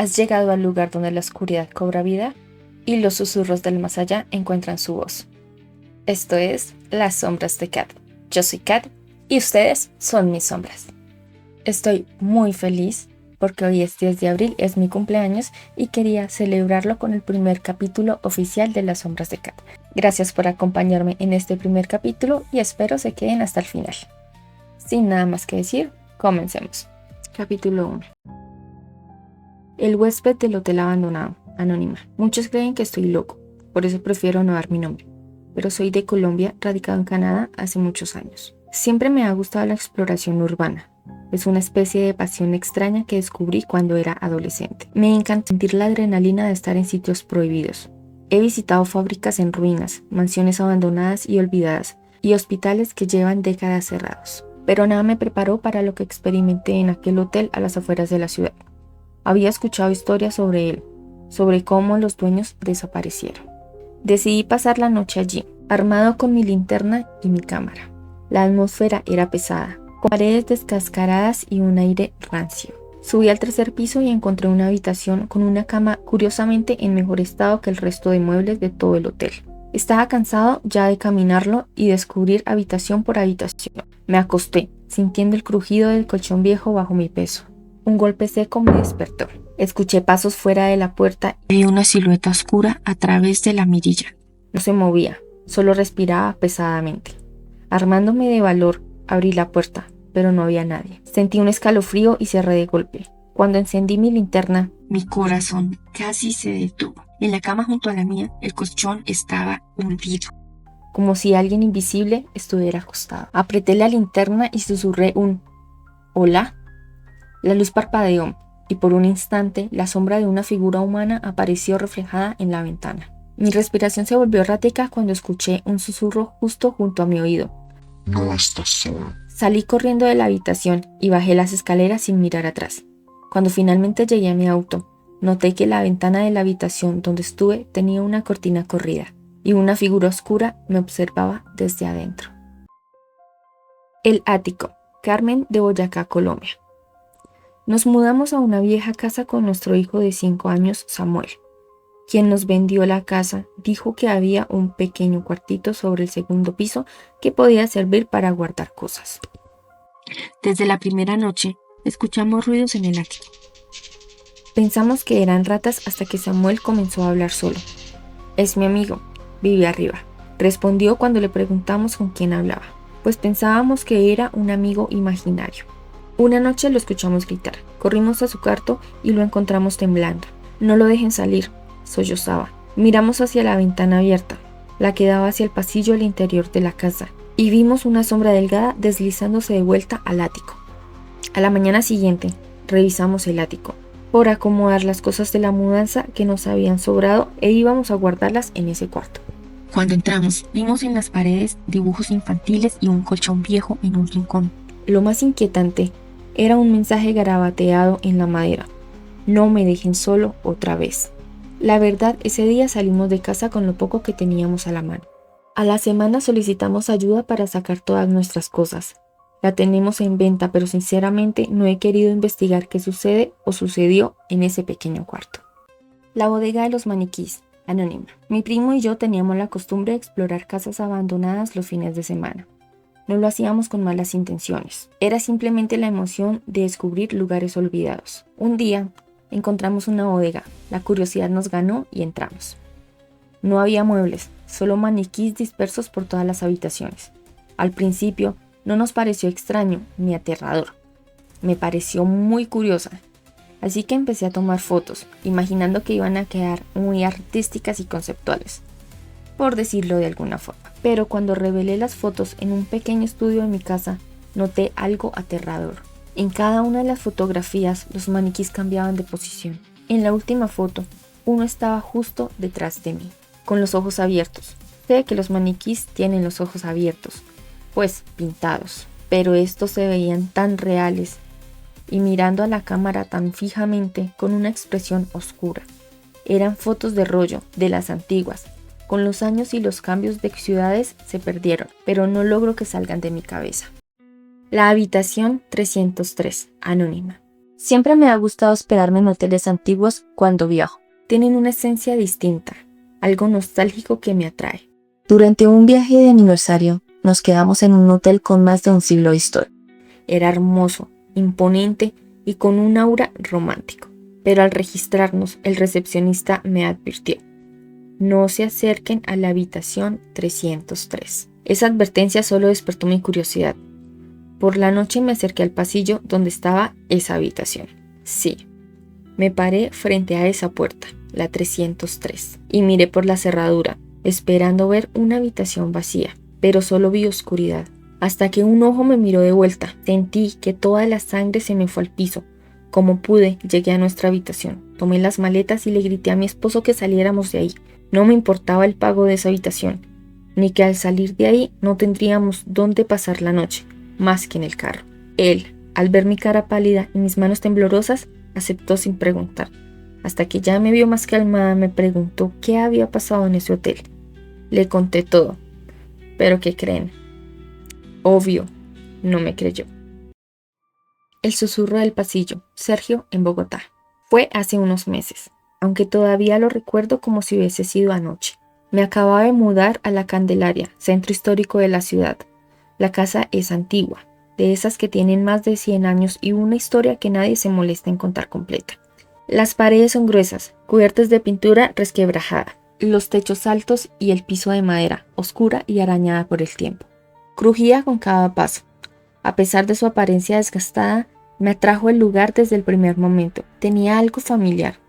Has llegado al lugar donde la oscuridad cobra vida y los susurros del más allá encuentran su voz. Esto es Las Sombras de Kat. Yo soy Kat y ustedes son mis sombras. Estoy muy feliz porque hoy es 10 de abril, es mi cumpleaños y quería celebrarlo con el primer capítulo oficial de Las Sombras de Kat. Gracias por acompañarme en este primer capítulo y espero se queden hasta el final. Sin nada más que decir, comencemos. Capítulo 1. El huésped del hotel abandonado, anónima. Muchos creen que estoy loco, por eso prefiero no dar mi nombre. Pero soy de Colombia, radicado en Canadá hace muchos años. Siempre me ha gustado la exploración urbana. Es una especie de pasión extraña que descubrí cuando era adolescente. Me encanta sentir la adrenalina de estar en sitios prohibidos. He visitado fábricas en ruinas, mansiones abandonadas y olvidadas, y hospitales que llevan décadas cerrados. Pero nada me preparó para lo que experimenté en aquel hotel a las afueras de la ciudad. Había escuchado historias sobre él, sobre cómo los dueños desaparecieron. Decidí pasar la noche allí, armado con mi linterna y mi cámara. La atmósfera era pesada, con paredes descascaradas y un aire rancio. Subí al tercer piso y encontré una habitación con una cama curiosamente en mejor estado que el resto de muebles de todo el hotel. Estaba cansado ya de caminarlo y descubrir habitación por habitación. Me acosté, sintiendo el crujido del colchón viejo bajo mi peso. Un golpe seco me despertó. Escuché pasos fuera de la puerta y vi una silueta oscura a través de la mirilla. No se movía, solo respiraba pesadamente. Armándome de valor, abrí la puerta, pero no había nadie. Sentí un escalofrío y cerré de golpe. Cuando encendí mi linterna, mi corazón casi se detuvo. En la cama junto a la mía, el colchón estaba hundido, como si alguien invisible estuviera acostado. Apreté la linterna y susurré un «¿Hola?». La luz parpadeó y por un instante la sombra de una figura humana apareció reflejada en la ventana. Mi respiración se volvió errática cuando escuché un susurro justo junto a mi oído. No estás solo. Salí corriendo de la habitación y bajé las escaleras sin mirar atrás. Cuando finalmente llegué a mi auto, noté que la ventana de la habitación donde estuve tenía una cortina corrida y una figura oscura me observaba desde adentro. El ático, Carmen de Boyacá, Colombia. Nos mudamos a una vieja casa con nuestro hijo de 5 años, Samuel. Quien nos vendió la casa dijo que había un pequeño cuartito sobre el segundo piso que podía servir para guardar cosas. Desde la primera noche escuchamos ruidos en el ático. Pensamos que eran ratas hasta que Samuel comenzó a hablar solo. «Es mi amigo, vive arriba», respondió cuando le preguntamos con quién hablaba, pues pensábamos que era un amigo imaginario. Una noche lo escuchamos gritar. Corrimos a su cuarto y lo encontramos temblando. «No lo dejen salir», sollozaba. Miramos hacia la ventana abierta, la que daba hacia el pasillo al interior de la casa, y vimos una sombra delgada deslizándose de vuelta al ático. A la mañana siguiente, revisamos el ático, por acomodar las cosas de la mudanza que nos habían sobrado e íbamos a guardarlas en ese cuarto. Cuando entramos, vimos en las paredes dibujos infantiles y un colchón viejo en un rincón. Lo más inquietante era un mensaje garabateado en la madera. «No me dejen solo otra vez». La verdad, ese día salimos de casa con lo poco que teníamos a la mano. A la semana solicitamos ayuda para sacar todas nuestras cosas. La tenemos en venta, pero sinceramente no he querido investigar qué sucede o sucedió en ese pequeño cuarto. La bodega de los maniquís, anónima. Mi primo y yo teníamos la costumbre de explorar casas abandonadas los fines de semana. No lo hacíamos con malas intenciones. Era simplemente la emoción de descubrir lugares olvidados. Un día encontramos una bodega. La curiosidad nos ganó y entramos. No había muebles, solo maniquís dispersos por todas las habitaciones. Al principio no nos pareció extraño ni aterrador. Me pareció muy curiosa. Así que empecé a tomar fotos, imaginando que iban a quedar muy artísticas y conceptuales, por decirlo de alguna forma. Pero cuando revelé las fotos en un pequeño estudio de mi casa, noté algo aterrador. En cada una de las fotografías, los maniquís cambiaban de posición. En la última foto, uno estaba justo detrás de mí, con los ojos abiertos. Sé que los maniquís tienen los ojos abiertos, pues pintados, pero estos se veían tan reales y mirando a la cámara tan fijamente con una expresión oscura. Eran fotos de rollo, de las antiguas. Con los años y los cambios de ciudades se perdieron, pero no logro que salgan de mi cabeza. La habitación 303, anónima. Siempre me ha gustado hospedarme en hoteles antiguos cuando viajo. Tienen una esencia distinta, algo nostálgico que me atrae. Durante un viaje de aniversario, nos quedamos en un hotel con más de un siglo de historia. Era hermoso, imponente y con un aura romántico. Pero al registrarnos, el recepcionista me advirtió: no se acerquen a la habitación 303. Esa advertencia solo despertó mi curiosidad. Por la noche me acerqué al pasillo donde estaba esa habitación. Sí, me paré frente a esa puerta, la 303, y miré por la cerradura, esperando ver una habitación vacía, pero solo vi oscuridad. Hasta que un ojo me miró de vuelta, sentí que toda la sangre se me fue al piso. Como pude, llegué a nuestra habitación, tomé las maletas y le grité a mi esposo que saliéramos de ahí. No me importaba el pago de esa habitación, ni que al salir de ahí no tendríamos dónde pasar la noche, más que en el carro. Él, al ver mi cara pálida y mis manos temblorosas, aceptó sin preguntar. Hasta que ya me vio más calmada, me preguntó qué había pasado en ese hotel. Le conté todo. ¿Pero qué creen? Obvio, no me creyó. El susurro del pasillo, Sergio, en Bogotá. Fue hace unos meses, aunque todavía lo recuerdo como si hubiese sido anoche. Me acababa de mudar a La Candelaria, centro histórico de la ciudad. La casa es antigua, de esas que tienen más de 100 años y una historia que nadie se molesta en contar completa. Las paredes son gruesas, cubiertas de pintura resquebrajada, los techos altos y el piso de madera, oscura y arañada por el tiempo. Crujía con cada paso. A pesar de su apariencia desgastada, me atrajo el lugar desde el primer momento. Tenía algo familiar,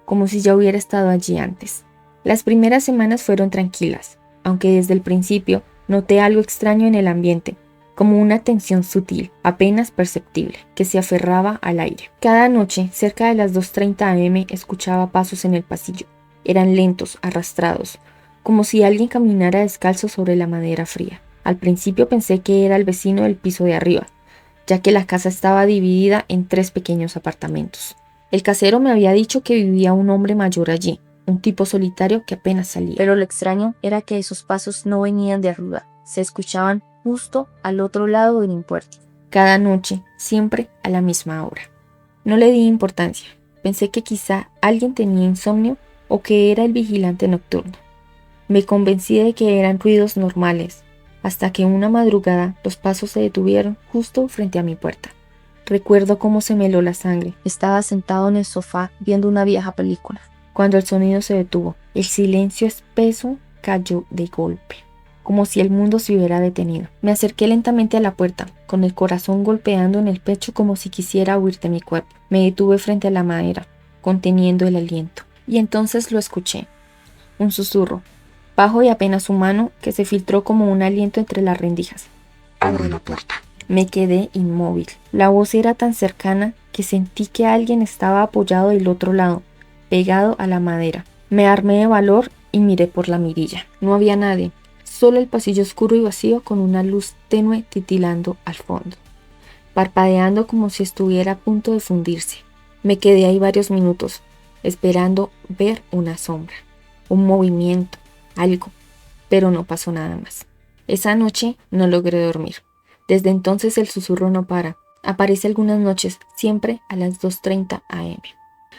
como si ya hubiera estado allí antes. Las primeras semanas fueron tranquilas, aunque desde el principio noté algo extraño en el ambiente, como una tensión sutil, apenas perceptible, que se aferraba al aire. Cada noche, cerca de las 2:30 am, escuchaba pasos en el pasillo. Eran lentos, arrastrados, como si alguien caminara descalzo sobre la madera fría. Al principio pensé que era el vecino del piso de arriba, ya que la casa estaba dividida en 3 pequeños apartamentos. El casero me había dicho que vivía un hombre mayor allí, un tipo solitario que apenas salía. Pero lo extraño era que esos pasos no venían de arriba, se escuchaban justo al otro lado del impuesto. Cada noche, siempre a la misma hora. No le di importancia. Pensé que quizá alguien tenía insomnio o que era el vigilante nocturno. Me convencí de que eran ruidos normales, hasta que una madrugada los pasos se detuvieron justo frente a mi puerta. Recuerdo cómo se me heló la sangre. Estaba sentado en el sofá viendo una vieja película. Cuando el sonido se detuvo, el silencio espeso cayó de golpe, como si el mundo se hubiera detenido. Me acerqué lentamente a la puerta, con el corazón golpeando en el pecho como si quisiera huir de mi cuerpo. Me detuve frente a la madera, conteniendo el aliento. Y entonces lo escuché. Un susurro, bajo y apenas humano, que se filtró como un aliento entre las rendijas. Abre la puerta. Me quedé inmóvil. La voz era tan cercana que sentí que alguien estaba apoyado del otro lado, pegado a la madera. Me armé de valor y miré por la mirilla. No había nadie, solo el pasillo oscuro y vacío con una luz tenue titilando al fondo, parpadeando como si estuviera a punto de fundirse. Me quedé ahí varios minutos, esperando ver una sombra, un movimiento, algo, pero no pasó nada más. Esa noche no logré dormir. Desde entonces el susurro no para. Aparece algunas noches, siempre a las 2:30 am.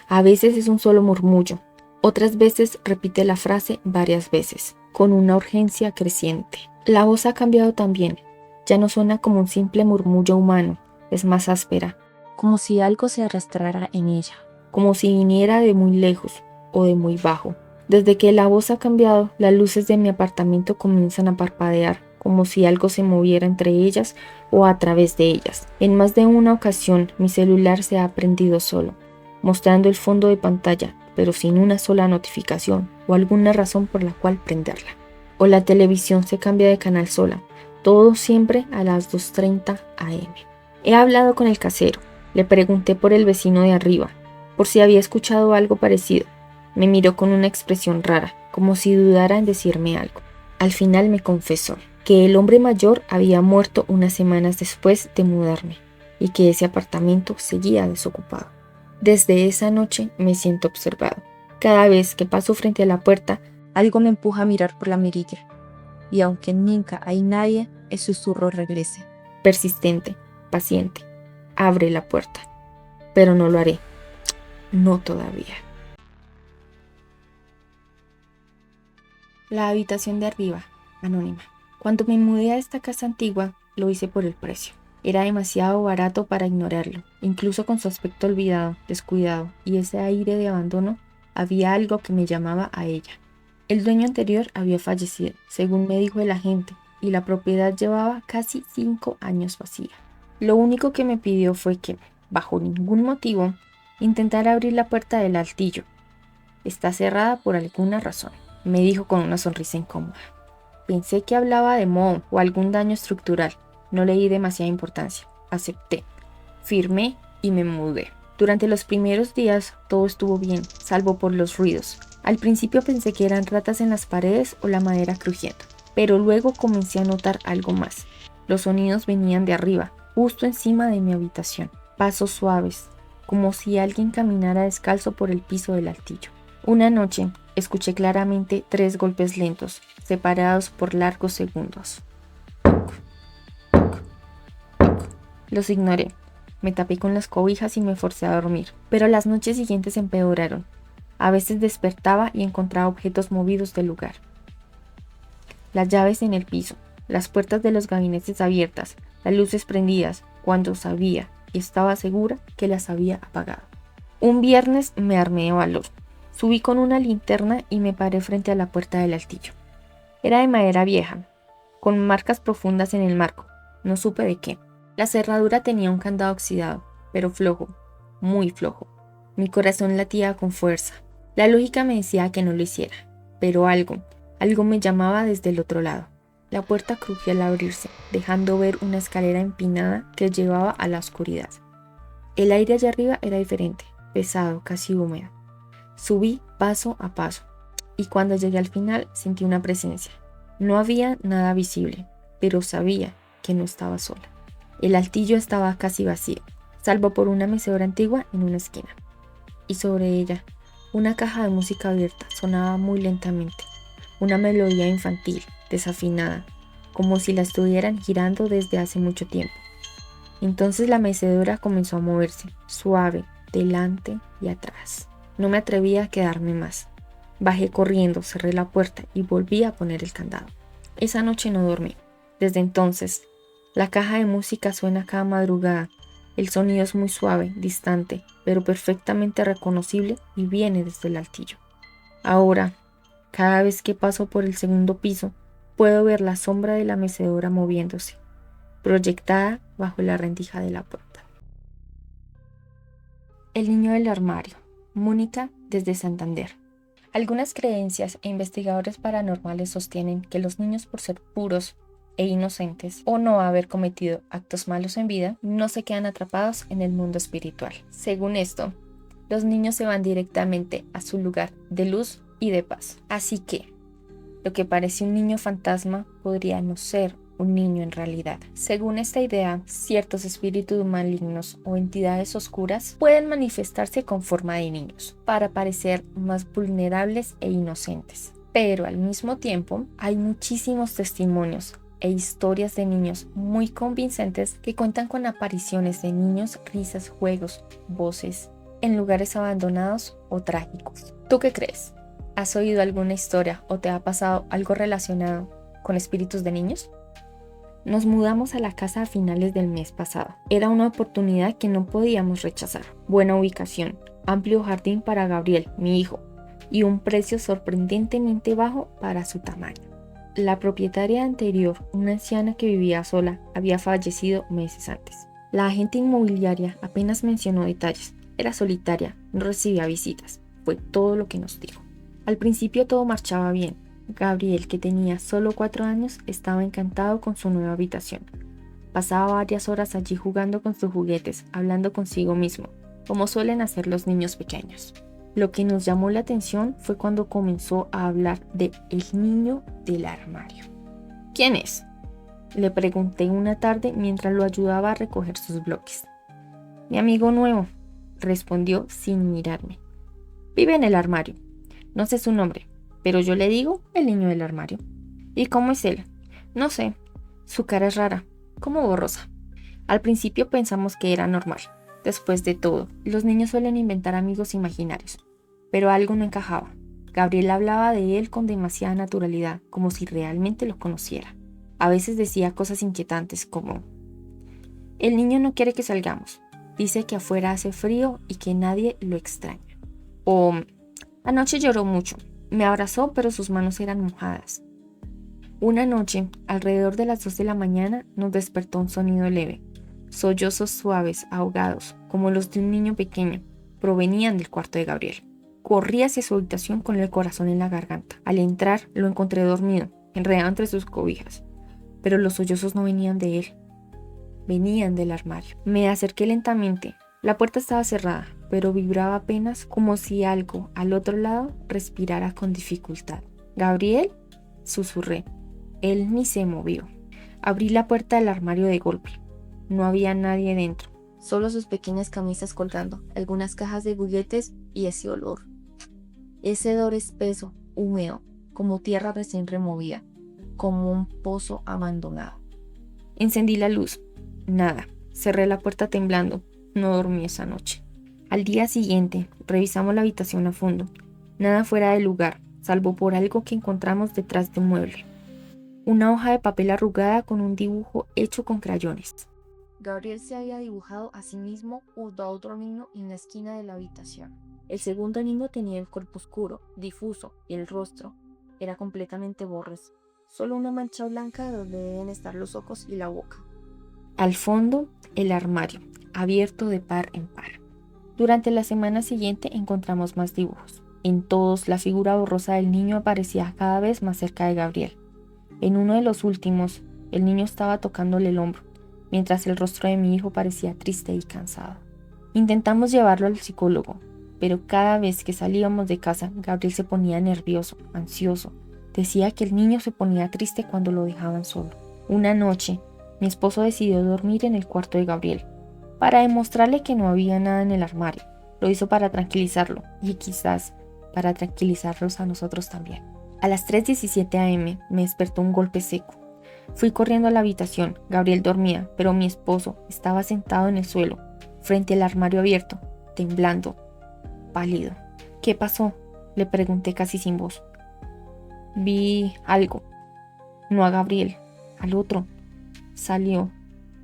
A veces es un solo murmullo, otras veces repite la frase varias veces, con una urgencia creciente. La voz ha cambiado también. Ya no suena como un simple murmullo humano, es más áspera, Como si algo se arrastrara en ella. como si viniera de muy lejos o de muy bajo. Desde que la voz ha cambiado, las luces de mi apartamento comienzan a parpadear, como si algo se moviera entre ellas o a través de ellas. En más de una ocasión, mi celular se ha prendido solo, mostrando el fondo de pantalla, pero sin una sola notificación o alguna razón por la cual prenderla. O la televisión se cambia de canal sola, todo siempre a las 2:30 am. He hablado con el casero, le pregunté por el vecino de arriba, por si había escuchado algo parecido. Me miró con una expresión rara, como si dudara en decirme algo. Al final me confesó que el hombre mayor había muerto unas semanas después de mudarme y que ese apartamento seguía desocupado. Desde esa noche me siento observado. Cada vez que paso frente a la puerta, Algo me empuja a mirar por la mirilla. Y aunque nunca hay nadie, el susurro regresa. persistente, paciente, abre la puerta. pero no lo haré. No todavía. La habitación de arriba, anónima. Cuando me mudé a esta casa antigua, lo hice por el precio. Era demasiado barato para ignorarlo. Incluso con su aspecto olvidado, descuidado y ese aire de abandono, había algo que me llamaba a ella. El dueño anterior había fallecido, según me dijo el agente, y la propiedad llevaba casi 5 años vacía. Lo único que me pidió fue que, bajo ningún motivo, intentara abrir la puerta del altillo. Está cerrada por alguna razón, me dijo con una sonrisa incómoda. Pensé que hablaba de moho o algún daño estructural. No le di demasiada importancia. Acepté. Firmé y me mudé. Durante los primeros días todo estuvo bien, salvo por los ruidos. Al principio pensé que eran ratas en las paredes o la madera crujiendo, pero luego comencé a notar algo más. Los sonidos venían de arriba, justo encima de mi habitación. Pasos suaves, como si alguien caminara descalzo por el piso del altillo. Una noche escuché claramente 3 golpes lentos, separados por largos segundos. Toc, toc, toc. Los ignoré. Me tapé con las cobijas y me forcé a dormir, pero las noches siguientes empeoraron. A veces despertaba y encontraba objetos movidos del lugar. Las llaves en el piso, las puertas de los gabinetes abiertas, las luces prendidas, cuando sabía y estaba segura que las había apagado. Un viernes me armé de valor. Subí con una linterna y me paré frente a la puerta del altillo. Era de madera vieja, con marcas profundas en el marco. No supe de qué. La cerradura tenía un candado oxidado, pero flojo, muy flojo. Mi corazón latía con fuerza. La lógica me decía que no lo hiciera, pero algo me llamaba desde el otro lado. La puerta crujió al abrirse, dejando ver una escalera empinada que llevaba a la oscuridad. El aire allá arriba era diferente, pesado, casi húmedo. Subí paso a paso, y cuando llegué al final sentí una presencia. No había nada visible, pero sabía que no estaba sola. El altillo estaba casi vacío, salvo por una mecedora antigua en una esquina. Y sobre ella, una caja de música abierta sonaba muy lentamente. Una melodía infantil, desafinada, como si la estuvieran girando desde hace mucho tiempo. Entonces la mecedora comenzó a moverse, suave, delante y atrás. No me atrevía a quedarme más. Bajé corriendo, cerré la puerta y volví a poner el candado. Esa noche no dormí. Desde entonces, la caja de música suena cada madrugada. El sonido es muy suave, distante, pero perfectamente reconocible y viene desde el altillo. Ahora, cada vez que paso por el segundo piso, puedo ver la sombra de la mecedora moviéndose, proyectada bajo la rendija de la puerta. El niño del armario. Mónica, desde Santander. Algunas creencias e investigadores paranormales sostienen que los niños, por ser puros e inocentes o no haber cometido actos malos en vida, no se quedan atrapados en el mundo espiritual. Según esto, los niños se van directamente a su lugar de luz y de paz. Así que, lo que parece un niño fantasma podría no ser un niño en realidad. Según esta idea, ciertos espíritus malignos o entidades oscuras pueden manifestarse con forma de niños para parecer más vulnerables e inocentes. Pero al mismo tiempo, hay muchísimos testimonios e historias de niños muy convincentes que cuentan con apariciones de niños, risas, juegos, voces, en lugares abandonados o trágicos. ¿Tú qué crees? ¿Has oído alguna historia o te ha pasado algo relacionado con espíritus de niños? Nos mudamos a la casa a finales del mes pasado. Era una oportunidad que no podíamos rechazar. Buena ubicación, amplio jardín para Gabriel, mi hijo, y un precio sorprendentemente bajo para su tamaño. La propietaria anterior, una anciana que vivía sola, había fallecido meses antes. La agente inmobiliaria apenas mencionó detalles. Era solitaria, no recibía visitas. Fue todo lo que nos dijo. Al principio todo marchaba bien. Gabriel, que tenía solo 4 años, estaba encantado con su nueva habitación. Pasaba varias horas allí jugando con sus juguetes, hablando consigo mismo, como suelen hacer los niños pequeños. Lo que nos llamó la atención fue cuando comenzó a hablar de el niño del armario. ¿Quién es?, le pregunté una tarde mientras lo ayudaba a recoger sus bloques. Mi amigo nuevo, respondió sin mirarme. Vive en el armario. No sé su nombre, pero yo le digo el niño del armario. ¿Y cómo es él? No sé. Su cara es rara, como borrosa. Al principio pensamos que era normal, Después de todo, los niños suelen inventar amigos imaginarios, pero algo no encajaba. Gabriel hablaba de él con demasiada naturalidad, como si realmente lo conociera. A veces decía cosas inquietantes como: el niño no quiere que salgamos, dice que afuera hace frío y que nadie lo extraña. O: anoche lloró mucho, me abrazó pero sus manos eran mojadas. Una noche, alrededor de las 2 de la mañana, nos despertó un sonido leve. Sollozos suaves, ahogados, como los de un niño pequeño, provenían del cuarto de Gabriel. Corrí hacia su habitación con el corazón en la garganta. Al entrar, lo encontré dormido, enredado entre sus cobijas. Pero los sollozos no venían de él, venían del armario. Me acerqué lentamente. La puerta estaba cerrada, pero vibraba apenas, como si algo al otro lado respirara con dificultad. «¿Gabriel?», susurré. Él ni se movió. Abrí la puerta del armario de golpe. No había nadie dentro. Solo sus pequeñas camisas colgando, algunas cajas de juguetes y ese olor. Ese hedor espeso, húmedo, como tierra recién removida, como un pozo abandonado. Encendí la luz. Nada. Cerré la puerta temblando. No dormí esa noche. Al día siguiente, revisamos la habitación a fondo. Nada fuera de lugar, salvo por algo que encontramos detrás de un mueble. Una hoja de papel arrugada con un dibujo hecho con crayones. Gabriel se había dibujado a sí mismo junto a otro niño en la esquina de la habitación. El segundo niño tenía el cuerpo oscuro, difuso, y el rostro era completamente borroso. Solo una mancha blanca donde deben estar los ojos y la boca. Al fondo, el armario, abierto de par en par. Durante la semana siguiente encontramos más dibujos. En todos, la figura borrosa del niño aparecía cada vez más cerca de Gabriel. En uno de los últimos, el niño estaba tocándole el hombro, mientras el rostro de mi hijo parecía triste y cansado. Intentamos llevarlo al psicólogo, pero cada vez que salíamos de casa, Gabriel se ponía nervioso, ansioso. Decía que el niño se ponía triste cuando lo dejaban solo. Una noche, mi esposo decidió dormir en el cuarto de Gabriel, para demostrarle que no había nada en el armario. Lo hizo para tranquilizarlo, y quizás para tranquilizarlos a nosotros también. A las 3:17 am me despertó un golpe seco. Fui corriendo a la habitación. Gabriel dormía, pero mi esposo estaba sentado en el suelo, frente al armario abierto, temblando, pálido. «¿Qué pasó?», le pregunté casi sin voz. «Vi algo. No a Gabriel, al otro. Salió,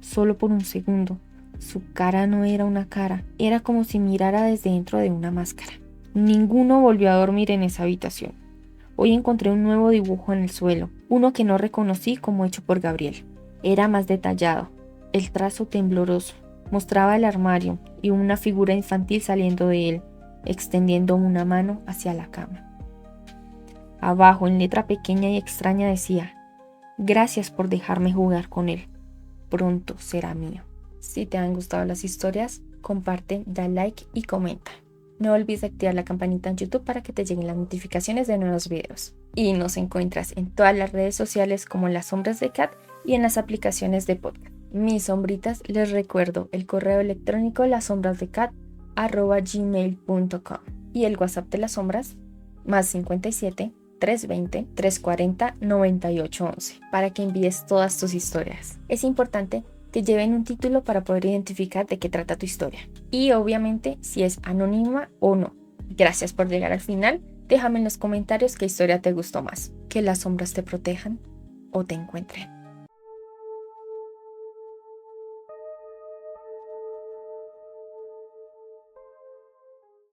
solo por un segundo. Su cara no era una cara, era como si mirara desde dentro de una máscara». Ninguno volvió a dormir en esa habitación. Hoy encontré un nuevo dibujo en el suelo, uno que no reconocí como hecho por Gabriel. Era más detallado, el trazo tembloroso, mostraba el armario y una figura infantil saliendo de él, extendiendo una mano hacia la cama. Abajo, en letra pequeña y extraña, decía: «Gracias por dejarme jugar con él. Pronto será mío». Si te han gustado las historias, comparte, da like y comenta. No olvides activar la campanita en YouTube para que te lleguen las notificaciones de nuevos videos. Y nos encuentras en todas las redes sociales como Las Sombras de Kat y en las aplicaciones de podcast. Mis sombritas, les recuerdo el correo electrónico lasombrasdecat@gmail.com y el WhatsApp de las sombras +57 320 340 9811 para que envíes todas tus historias. Es importante que lleven un título para poder identificar de qué trata tu historia. Y obviamente si es anónima o no. Gracias por llegar al final. Déjame en los comentarios qué historia te gustó más. Que las sombras te protejan o te encuentren.